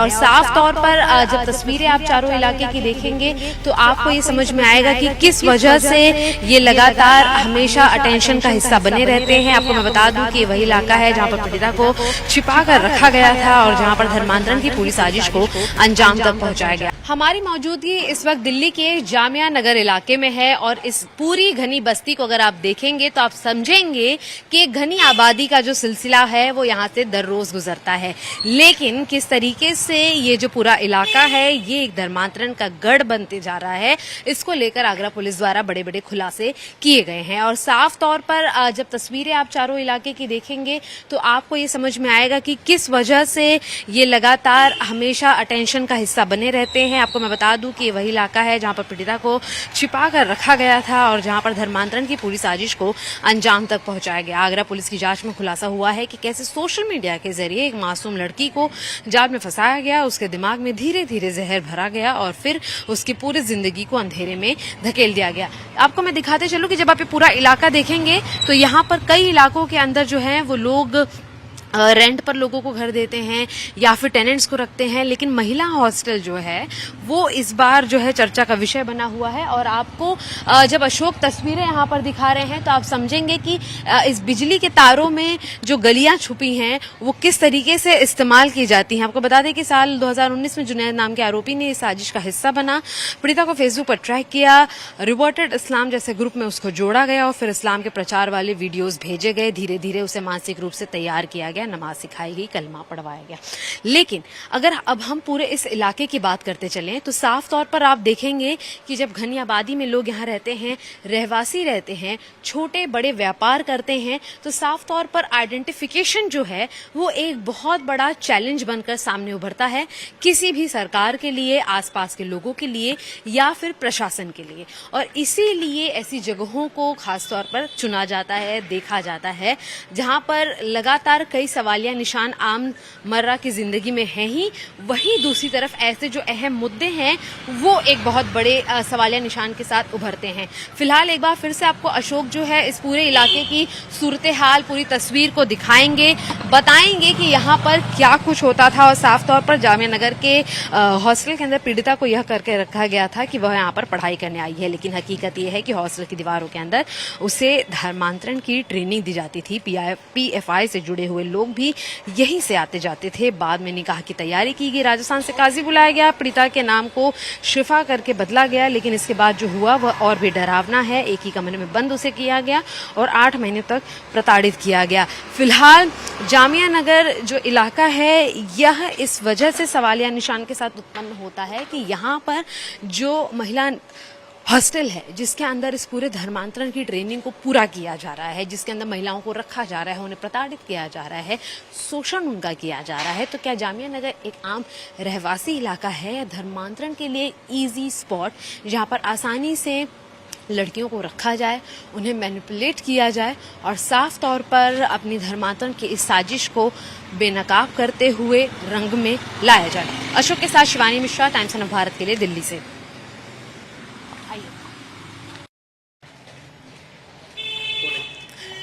और साफ तौर पर जब तस्वीरें आप चारों इलाके की देखेंगे तो आपको ये समझ में आएगा कि किस वजह से ये लगातार हमेशा अटेंशन का हिस्सा बने रहते हैं। आपको मैं बता दूं कि वही इलाका है जहां पर पीड़िता को छिपा कर रखा गया था और जहां पर धर्मांतरण की पूरी साजिश को अंजाम तक पहुंचाया गया। हमारी मौजूदगी इस वक्त दिल्ली के जामिया नगर इलाके में है और इस पूरी घनी बस्ती को अगर आप देखेंगे तो आप समझेंगे कि घनी आबादी का जो सिलसिला है वो यहाँ से दर रोज गुजरता है। लेकिन किस तरीके से ये जो पूरा इलाका है ये एक धर्मांतरण का गढ़ बनते जा रहा है, इसको लेकर आगरा पुलिस द्वारा बड़े बड़े खुलासे किए गए हैं। और साफ तौर पर जब तस्वीरें आप चारों इलाके की देखेंगे तो आपको ये समझ में आएगा कि किस वजह से ये लगातार हमेशा अटेंशन का हिस्सा बने रहते हैं। आपको मैं बता दूं कि वही इलाका है जहां पर पीड़िता को छिपा कर रखा गया था और जहां पर धर्मांतरण की पूरी साजिश को अंजाम तक पहुंचाया गया। आगरा पुलिस की जांच में खुलासा हुआ है कि कैसे सोशल मीडिया के जरिए एक मासूम लड़की को जाल में फंसाया गया, उसके दिमाग में धीरे धीरे जहर भरा गया और फिर उसकी पूरी जिंदगी को अंधेरे में धकेल दिया गया। आपको मैं दिखाते चलूं कि जब आप ये पूरा इलाका देखेंगे तो यहाँ पर कई इलाकों के अंदर जो है वो लोग रेंट पर लोगों को घर देते हैं या फिर टेनेंट्स को रखते हैं, लेकिन महिला हॉस्टल जो है वो इस बार जो है चर्चा का विषय बना हुआ है। और आपको जब अशोक तस्वीरें यहाँ पर दिखा रहे हैं तो आप समझेंगे कि इस बिजली के तारों में जो गलियां छुपी हैं वो किस तरीके से इस्तेमाल की जाती हैं। आपको बता दें कि साल 2019 में जुनैद नाम के आरोपी ने इस साजिश का हिस्सा बना, पीड़िता को फेसबुक पर ट्रैक किया, रिवर्टेड इस्लाम जैसे ग्रुप में उसको जोड़ा गया और फिर इस्लाम के प्रचार वाले वीडियोज भेजे गए। धीरे धीरे उसे मानसिक रूप से तैयार किया गया, नमाज सिखाई गई, कलमा पढ़वाया गया। लेकिन अगर अब हम पूरे इस इलाके की बात करते चलें तो साफ तौर पर आप देखेंगे कि जब घनी आबादी में लोग यहाँ रहते हैं, रहवासी रहते हैं, छोटे बड़े व्यापार करते हैं, तो साफ तौर पर आइडेंटिफिकेशन जो है वो एक बहुत बड़ा चैलेंज बनकर सामने उभरता है किसी भी सरकार के लिए, आसपास के लोगों के लिए या फिर प्रशासन के लिए। और इसीलिए ऐसी जगहों को खासतौर पर चुना जाता है, देखा जाता है जहां पर लगातार कई सवालिया निशान आम मर्रा की जिंदगी में हैं ही, वहीं दूसरी तरफ ऐसे जो अहम मुद्दे हैं वो एक बहुत बड़े सवालिया निशान के साथ उभरते हैं। फिलहाल एक बार फिर से आपको अशोक जो है इस पूरे इलाके की सूरत हाल, पूरी तस्वीर को दिखाएंगे, बताएंगे कि यहाँ पर क्या कुछ होता था। और साफ तौर पर जामिया नगर के हॉस्टल के अंदर पीड़िता को यह करके रखा गया था कि वह यहाँ पर पढ़ाई करने आई है, लेकिन हकीकत यह है कि हॉस्टल की दीवारों के अंदर उसे धर्मांतरण की ट्रेनिंग दी जाती थी। PFI से जुड़े हुए लोग भी यहीं से आते जाते थे। बाद में निकाह की तैयारी की गई, राजस्थान से काजी बुलाया गया, पीड़िता के नाम को शिफा करके बदला गया, लेकिन इसके बाद जो हुआ वह और भी डरावना है। एक ही कमरे में बंद उसे किया गया और 8 महीने तक प्रताड़ित किया गया। फिलहाल जामिया नगर जो इलाका है यह इस वजह से सवालिया निशान के साथ उत्पन्न होता है कि यहाँ पर जो महिला हॉस्टल है जिसके अंदर इस पूरे धर्मांतरण की ट्रेनिंग को पूरा किया जा रहा है, जिसके अंदर महिलाओं को रखा जा रहा है, उन्हें प्रताड़ित किया जा रहा है, शोषण उनका किया जा रहा है, तो क्या जामिया नगर एक आम रहवासी इलाका है या धर्मांतरण के लिए ईजी स्पॉट जहां पर आसानी से लड़कियों को रखा जाए, उन्हें मैनिपुलेट किया जाए और साफ तौर पर अपनी धर्मांतरण की इस साजिश को बेनकाब करते हुए रंग में लाया जाए। अशोक के साथ शिवानी मिश्रा, टाइम्स ऑफ भारत के लिए, दिल्ली से।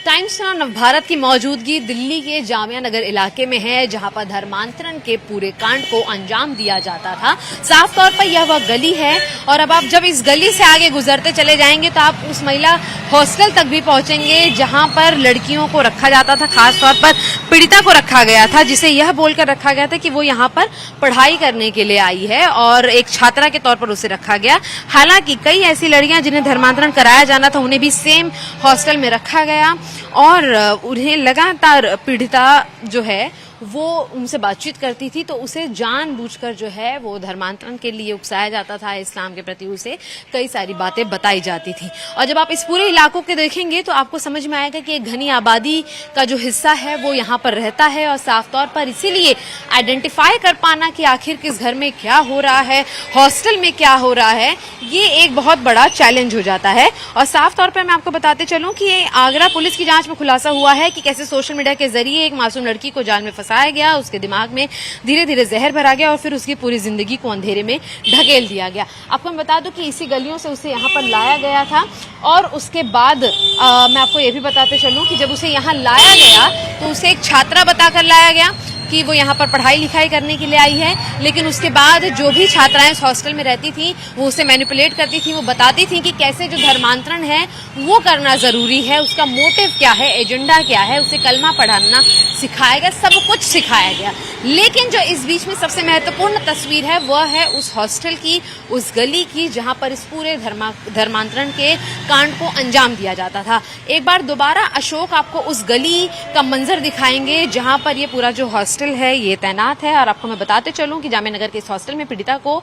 टाइम्स ऑफ भारत की मौजूदगी दिल्ली के जामिया नगर इलाके में है जहां पर धर्मांतरण के पूरे कांड को अंजाम दिया जाता था। साफ तौर पर यह वह गली है और अब आप जब इस गली से आगे गुजरते चले जाएंगे तो आप उस महिला हॉस्टल तक भी पहुंचेंगे जहां पर लड़कियों को रखा जाता था, खासतौर पर पीड़िता को रखा गया था, जिसे यह बोलकर रखा गया था कि वो यहाँ पर पढ़ाई करने के लिए आई है और एक छात्रा के तौर पर उसे रखा गया। हालांकि कई ऐसी लड़कियां जिन्हें धर्मांतरण कराया जाना था उन्हें भी सेम हॉस्टल में रखा गया और उन्हें लगातार पीड़िता जो है वो उनसे बातचीत करती थी तो उसे जानबूझकर जो है वो धर्मांतरण के लिए उकसाया जाता था, इस्लाम के प्रति उसे कई सारी बातें बताई जाती थी। और जब आप इस पूरे इलाकों के देखेंगे तो आपको समझ में आएगा कि एक घनी आबादी का जो हिस्सा है वो यहाँ पर रहता है और साफ तौर पर इसीलिए आइडेंटिफाई कर पाना कि आखिर किस घर में क्या हो रहा है, हॉस्टल में क्या हो रहा है, ये एक बहुत बड़ा चैलेंज हो जाता है। और साफ तौर पर मैं आपको बताते चलूं कि आगरा पुलिस की जांच में खुलासा हुआ है कि कैसे सोशल मीडिया के जरिए एक मासूम लड़की को जाल में फंसाया गया, उसके दिमाग में धीरे धीरे जहर भरा गया और फिर उसकी पूरी जिंदगी को अंधेरे में ढकेल दिया गया। आपको मैं बता दूं कि इसी गलियों से उसे यहाँ पर लाया गया था और उसके बाद मैं आपको ये भी बताते चलूं कि जब उसे यहाँ लाया गया तो उसे एक छात्रा बताकर लाया गया, क्योंकि वो यहाँ पर पढ़ाई लिखाई करने के लिए आई है, लेकिन उसके बाद जो भी छात्राएं उस हॉस्टल में रहती थी वो उसे मैनिपुलेट करती थी, वो बताती थी कि कैसे जो धर्मांतरण है वो करना जरूरी है, उसका मोटिव क्या है, एजेंडा क्या है, उसे कलमा पढ़ाना सिखाया गया, सब कुछ सिखाया गया। लेकिन जो इस बीच में सबसे महत्वपूर्ण तस्वीर है वह है उस हॉस्टल की, उस गली की, जहां पर इस पूरे धर्मांतरण के कांड को अंजाम दिया जाता था। एक बार दोबारा अशोक आपको उस गली का मंजर दिखाएंगे जहां पर ये पूरा जो हॉस्टल है ये तैनात है। और आपको मैं बताते चलूं कि जामिया नगर के इस हॉस्टल में पीड़िता को,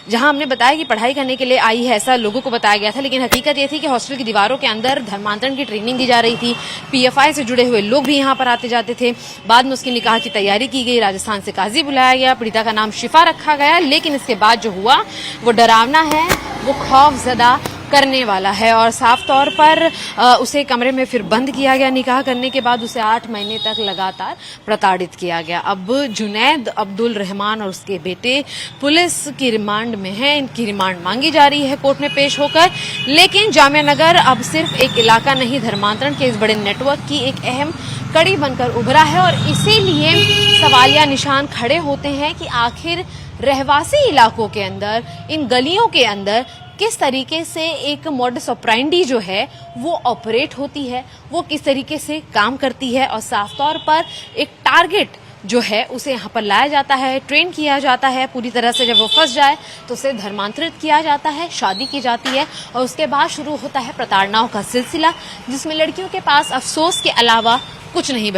जहां हमने बताया कि पढ़ाई करने के लिए आई है, ऐसा लोगों को बताया गया था, लेकिन हकीकत ये थी कि हॉस्टल की दीवारों के अंदर धर्मांतरण की ट्रेनिंग दी जा रही थी। पीएफआई से जुड़े हुए लोग भी यहाँ पर आते जाते थे। बाद में उसकी निकाह की तैयारी की गई, राजस्थान से काजी बुलाया गया, पीड़िता का नाम शिफा रखा गया। लेकिन इसके बाद जो हुआ वो डरावना है, वो खौफजदा करने वाला है और साफ तौर पर उसे कमरे में फिर बंद किया गया। निकाह करने के बाद उसे 8 महीने तक लगातार प्रताड़ित किया गया। अब जुनैद अब्दुल रहमान और उसके बेटे पुलिस की रिमांड में हैं। इनकी रिमांड मांगी जा रही है कोर्ट में पेश होकर। लेकिन जामिया नगर अब सिर्फ एक इलाका नहीं, धर्मांतरण के इस बड़े नेटवर्क की एक अहम कड़ी बनकर उभरा है और इसीलिए सवालिया निशान खड़े होते हैं कि आखिर रहवासी इलाकों के अंदर, इन गलियों के अंदर किस तरीके से एक मॉडस ऑपरेंडी जो है वो ऑपरेट होती है, वो किस तरीके से काम करती है। और साफ तौर पर एक टारगेट जो है उसे यहाँ पर लाया जाता है, ट्रेन किया जाता है पूरी तरह से। जब वो फंस जाए तो उसे धर्मांतरित किया जाता है, शादी की जाती है और उसके बाद शुरू होता है प्रताड़नाओं का सिलसिला, जिसमें लड़कियों के पास अफसोस के अलावा कुछ नहीं